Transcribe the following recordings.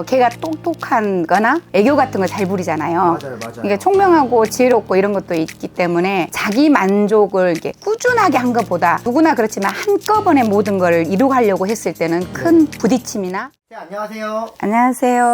걔가 똑똑한 거나 애교 같은 거 잘 부리잖아요. 맞아요. 그러니까 총명하고 지혜롭고 이런 것도 있기 때문에 자기 만족을 이렇게 꾸준하게 한 것보다 누구나 그렇지만 한꺼번에 모든 걸 이루려고 했을 때는 큰 부딪힘이나. 네, 안녕하세요. 안녕하세요.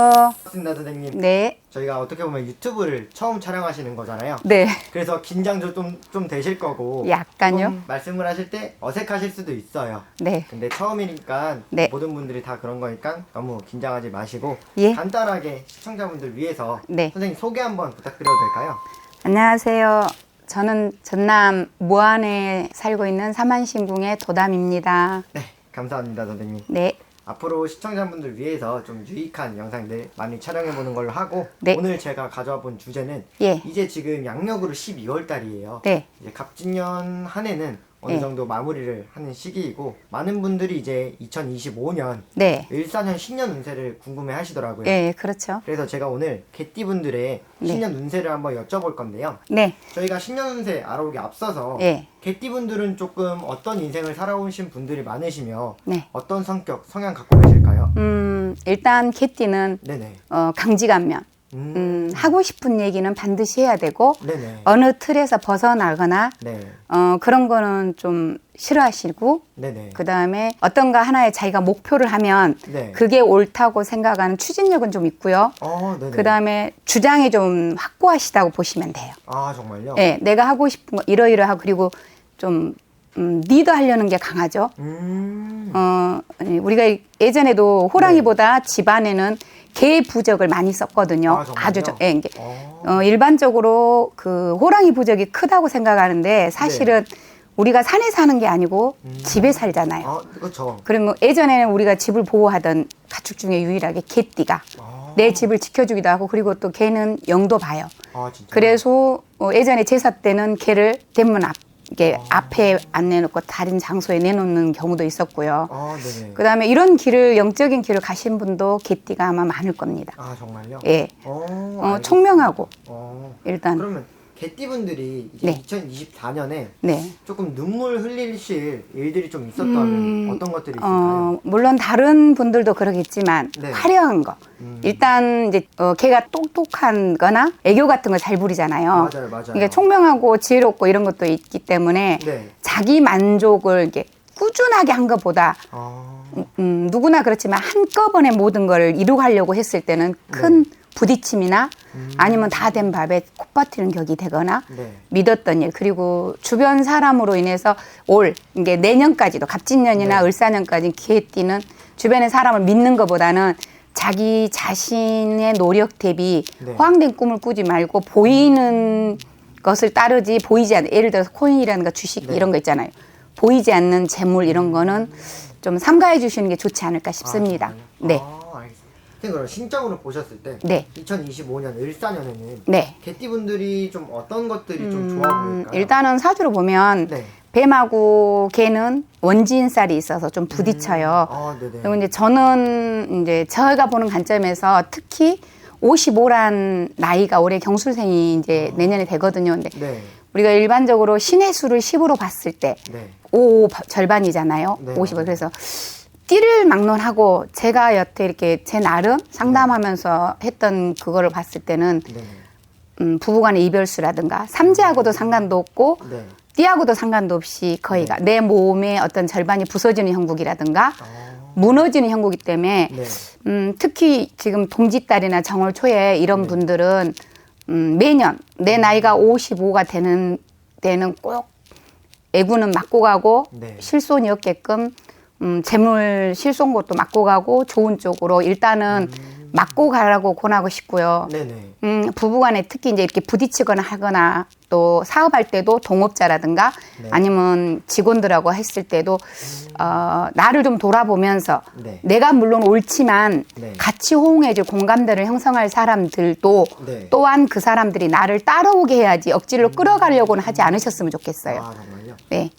반갑습니다, 선생님. 네. 저희가 어떻게 보면 유튜브를 처음 촬영하시는 거잖아요. 네. 그래서 긴장도 좀 되실 거고 약간요. 좀 말씀을 하실 때 어색하실 수도 있어요. 네. 근데 처음이니까 네. 모든 분들이 다 그런 거니까 너무 긴장하지 마시고 예. 간단하게 시청자분들 위해서 네. 선생님 소개 한번 부탁드려도 될까요? 안녕하세요. 저는 전남 무안에 살고 있는 사만신궁의 도담입니다. 네, 감사합니다, 선생님. 네. 앞으로 시청자분들 위해서 좀 유익한 영상들 많이 촬영해 보는 걸로 하고 네. 오늘 제가 가져와 본 주제는 예. 이제 지금 양력으로 12월 달이에요. 네. 이제 갑진년 한 해는 어느 네. 정도 마무리를 하는 시기이고 많은 분들이 이제 2025년 네. 을사년 신년 운세를 궁금해 하시더라고요. 예, 그렇죠. 그래서 제가 오늘 개띠분들의 네. 신년 운세를 한번 여쭤볼 건데요. 네. 저희가 신년 운세 알아보기 앞서서 예. 개띠분들은 조금 어떤 인생을 살아오신 분들이 많으시며 네. 어떤 성향 갖고 계실까요? 일단 개띠는 네네. 강지감면. 하고 싶은 얘기는 반드시 해야 되고 네네. 어느 틀에서 벗어나거나 네. 그런 거는 좀 싫어하시고 네네. 그 다음에 어떤가 하나의 자기가 목표를 하면 네. 그게 옳다고 생각하는 추진력은 좀 있고요. 네네. 그 다음에 주장이 좀 확고하시다고 보시면 돼요. 아, 정말요? 예, 내가 하고 싶은 거 이러이러하고 그리고 좀 리더 하려는 게 강하죠. 우리가 예전에도 호랑이보다 집안에는 개 부적을 많이 썼거든요. 아, 정말요? 아주 일반적으로 그 호랑이 부적이 크다고 생각하는데 사실은 우리가 산에 사는 게 아니고 집에 살잖아요. 아, 그렇죠. 그러면 예전에는 우리가 집을 보호하던 가축 중에 유일하게 개띠가 내 집을 지켜주기도 하고 그리고 또 개는 영도 봐요. 아, 진짜. 그래서 예전에 제사 때는 개를 대문 앞에 안 내놓고 다른 장소에 내놓는 경우도 있었고요. 아, 네네. 그 다음에 이런 길을, 영적인 길을 가신 분도 개띠가 아마 많을 겁니다. 아, 정말요? 예. 알겠습니다. 총명하고, 일단. 그러면 개띠분들이 이제 네. 2024년에 네. 조금 눈물 흘리실 일들이 좀 있었다면 어떤 것들이 있을까요? 물론 다른 분들도 그러겠지만, 네. 화려한 거. 일단, 이제, 걔가 똑똑한 거나 애교 같은 거 잘 부리잖아요. 맞아요. 그러니까 총명하고 지혜롭고 이런 것도 있기 때문에, 네. 자기 만족을 이렇게 꾸준하게 한 것보다, 누구나 그렇지만 한꺼번에 모든 걸 이루려고 했을 때는 큰 부딪힘이나 아니면 다 된 밥에 콧바티는 격이 되거나 네. 믿었던 일 그리고 주변 사람으로 인해서 이게 내년까지도 갑진년이나 네. 을사년까지 개띠는 주변의 사람을 믿는 것보다는 자기 자신의 노력 대비 네. 허황된 꿈을 꾸지 말고 보이는 것을 따르지 보이지 않는 예를 들어서 코인이라든가 주식 네. 이런 거 있잖아요. 보이지 않는 재물 이런 거는 좀 삼가해 주시는 게 좋지 않을까 싶습니다. 정말요? 네. 알겠습니다. 선생님, 그럼 신적으로 보셨을 때 네. 2025년 을사년에는 네. 개띠분들이 좀 어떤 것들이 좀 좋아 보일까요? 일단은 사주로 보면 네. 뱀하고 개는 원진살이 있어서 좀 부딪혀요. 네네. 그리고 이제 저는 이제 저희가 보는 관점에서 특히 55란 나이가 올해 경술생이 이제 내년에 되거든요. 근데 네. 우리가 일반적으로 신의 수를 10으로 봤을 때 네. 5 절반이잖아요. 네. 50을. 그래서 띠를 막론하고 제가 여태 이렇게 제 나름 상담하면서 했던 그거를 봤을 때는 네. 부부간의 이별수라든가 삼재하고도 상관도 없고 네. 띠하고도 상관도 없이 거의가 내 몸의 어떤 절반이 부서지는 형국이라든가 무너지는 형국이기 때문에 네. 특히 지금 동짓달이나 정월 초에 이런 분들은 매년 내 나이가 55가 되는 데는 꼭 애구는 맞고 가고 네. 실손이 없게끔 재물 실손 것도 맞고 가고 좋은 쪽으로 일단은 맞고 가라고 권하고 싶고요. 네네. 부부간에 특히 이제 이렇게 부딪히거나 하거나 또 사업할 때도 동업자라든가 네. 아니면 직원들하고 했을 때도 나를 좀 돌아보면서 네. 내가 물론 옳지만 네. 같이 호응해줄 공감대를 형성할 사람들도 네. 또한 그 사람들이 나를 따라오게 해야지 억지로 끌어가려고는 하지 않으셨으면 좋겠어요. 아, 정말요? 네.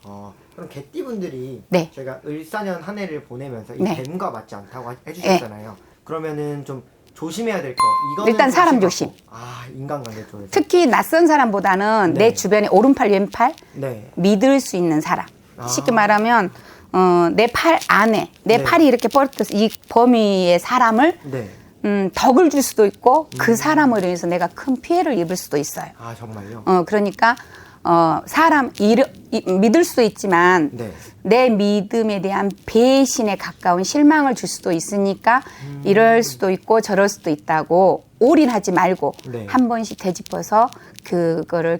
그럼 개띠분들이 네. 제가 을사년 한 해를 보내면서 이 네. 뱀과 맞지 않다고 해주셨잖아요. 그러면은 좀 조심해야 될 거. 이거는 일단 좀 사람 심하고. 조심. 인간관계 쪽에서. 특히 낯선 사람보다는 네. 내 주변에 오른팔 왼팔 네. 믿을 수 있는 사람. 쉽게 말하면 내 팔 안에 내 네. 팔이 이렇게 뻗어서 이 범위의 사람을 네. 덕을 줄 수도 있고 그 사람으로 인해서 내가 큰 피해를 입을 수도 있어요. 아, 정말요? 그러니까 사람 믿을 수도 있지만 네. 내 믿음에 대한 배신에 가까운 실망을 줄 수도 있으니까 이럴 수도 있고 저럴 수도 있다고 올인하지 말고 네. 한 번씩 되짚어서 그거를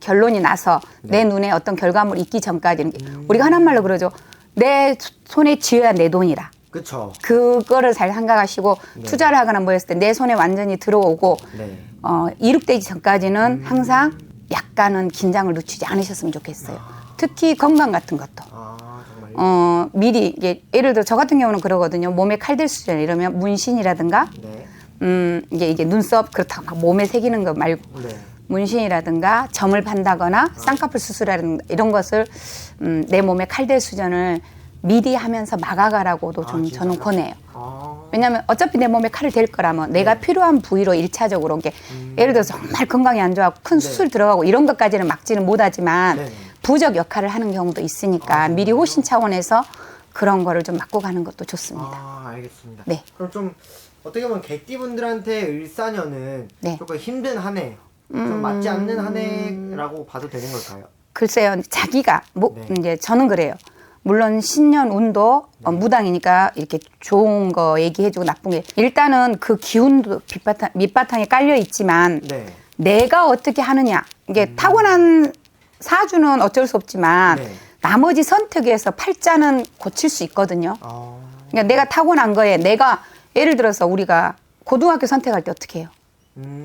결론이 나서 내 눈에 어떤 결과물이 있기 전까지는 우리가 흔한 말로 그러죠. 내 손에 쥐어야 내 돈이라. 그쵸. 그거를 잘 생각하시고 네. 투자를 하거나 뭐 했을 때 내 손에 완전히 들어오고 네. 이륙되기 전까지는 항상 약간은 긴장을 늦추지 않으셨으면 좋겠어요. 특히 건강 같은 것도. 아, 정말요? 미리 이게 예를 들어 저 같은 경우는 그러거든요. 몸에 칼들 수준 이러면 문신이라든가 네. 이게 눈썹 그렇다고 막 몸에 새기는 거 말고 네. 문신이라든가 점을 판다거나 쌍꺼풀 수술이라든가 이런 것을 내 몸에 칼들 수전을 미리 하면서 막아가라고도 좀 저는 권해요. 아. 왜냐하면 어차피 내 몸에 칼을 댈 거라면 내가 필요한 부위로 일차적으로 이게 예를 들어서 정말 건강이 안 좋아 큰 수술 들어가고 이런 것까지는 막지는 못하지만 네. 부적 역할을 하는 경우도 있으니까 미리 호신 차원에서 그런 거를 좀 막고 가는 것도 좋습니다. 아, 알겠습니다. 네. 그럼 좀 어떻게 보면 개띠분들한테 을사년은 네. 조금 힘든 한 해, 좀 맞지 않는 한 해라고 봐도 되는 걸까요? 글쎄요, 자기가 네. 이제 저는 그래요. 물론 신년 운도 무당이니까 이렇게 좋은 거 얘기해주고 나쁜 게 일단은 그 기운도 밑바탕에 깔려 있지만 네. 내가 어떻게 하느냐 이게 타고난 사주는 어쩔 수 없지만 네. 나머지 선택에서 팔자는 고칠 수 있거든요. 아. 그러니까 내가 타고난 거에 내가 예를 들어서 우리가 고등학교 선택할 때 어떻게 해요?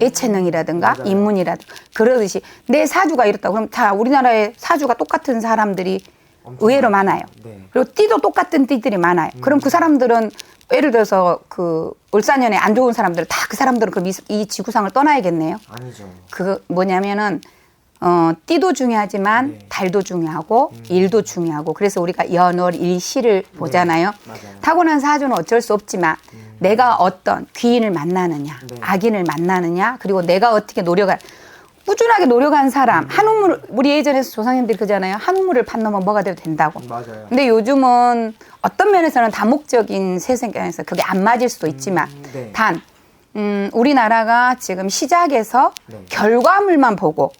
예체능이라든가 맞아요. 인문이라든가 그러듯이 내 사주가 이렇다 그럼 다 우리나라의 사주가 똑같은 사람들이 의외로 많아요. 네. 그리고 띠도 똑같은 띠들이 많아요. 그럼 그 사람들은 예를 들어서 그 을사년에 안 좋은 사람들은 다 그 사람들은 이 지구상을 떠나야겠네요. 아니죠. 그 뭐냐면은 띠도 중요하지만 네. 달도 중요하고 일도 중요하고 그래서 우리가 연월 일시를 보잖아요. 맞아요. 타고난 사주는 어쩔 수 없지만 내가 어떤 귀인을 만나느냐, 네. 악인을 만나느냐, 그리고 내가 어떻게 꾸준하게 노력한 사람, 한우물, 우리 예전에 조상님들이 그러잖아요. 한우물을 판 놈은 뭐가 돼도 된다고. 맞아요. 근데 요즘은 어떤 면에서는 다목적인 세상에서 그게 안 맞을 수도 있지만 네. 단 우리나라가 지금 시작에서 네. 결과물만 보고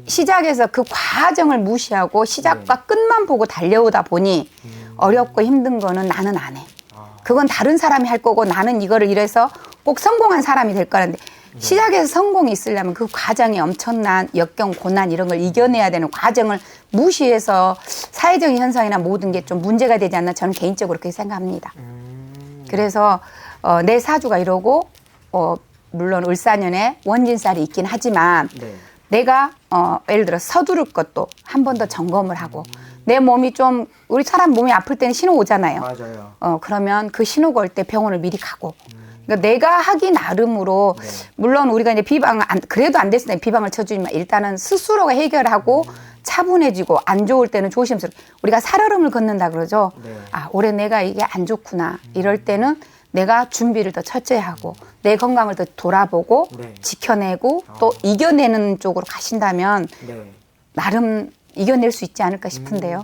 시작에서 그 과정을 무시하고 시작과 네. 끝만 보고 달려오다 보니 어렵고 힘든 거는 나는 안 해. 그건 다른 사람이 할 거고 나는 이거를 이래서 꼭 성공한 사람이 될 거라는데 시작에서 성공이 있으려면 그 과정이 엄청난 역경, 고난 이런 걸 이겨내야 되는 과정을 무시해서 사회적인 현상이나 모든 게 좀 문제가 되지 않나 저는 개인적으로 그렇게 생각합니다. 그래서 내 사주가 이러고 물론 을사년에 원진살이 있긴 하지만 네. 내가 예를 들어 서두를 것도 한 번 더 점검을 하고 내 몸이 좀 우리 사람 몸이 아플 때는 신호 오잖아요. 맞아요. 그러면 그 신호가 올 때 병원을 미리 가고 그러니까 내가 하기 나름으로 네. 물론 우리가 이제 그래도 안 됐을 때 비방을 쳐주지만 일단은 스스로가 해결하고 차분해지고 안 좋을 때는 조심스럽게 우리가 살얼음을 걷는다 그러죠. 네. 아 올해 내가 이게 안 좋구나 이럴 때는 내가 준비를 더 철저히 하고 내 건강을 더 돌아보고 네. 지켜내고 또 이겨내는 쪽으로 가신다면 네. 나름 이겨낼 수 있지 않을까 싶은데요.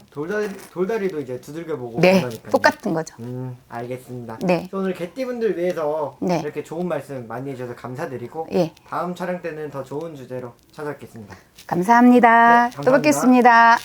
돌다리도 이제 두들겨보고 네, 그러니까요. 똑같은 거죠. 알겠습니다. 네. 오늘 개띠분들 위해서 네. 이렇게 좋은 말씀 많이 해주셔서 감사드리고 예. 다음 촬영 때는 더 좋은 주제로 찾아뵙겠습니다. 감사합니다. 네, 또 감사합니다. 뵙겠습니다.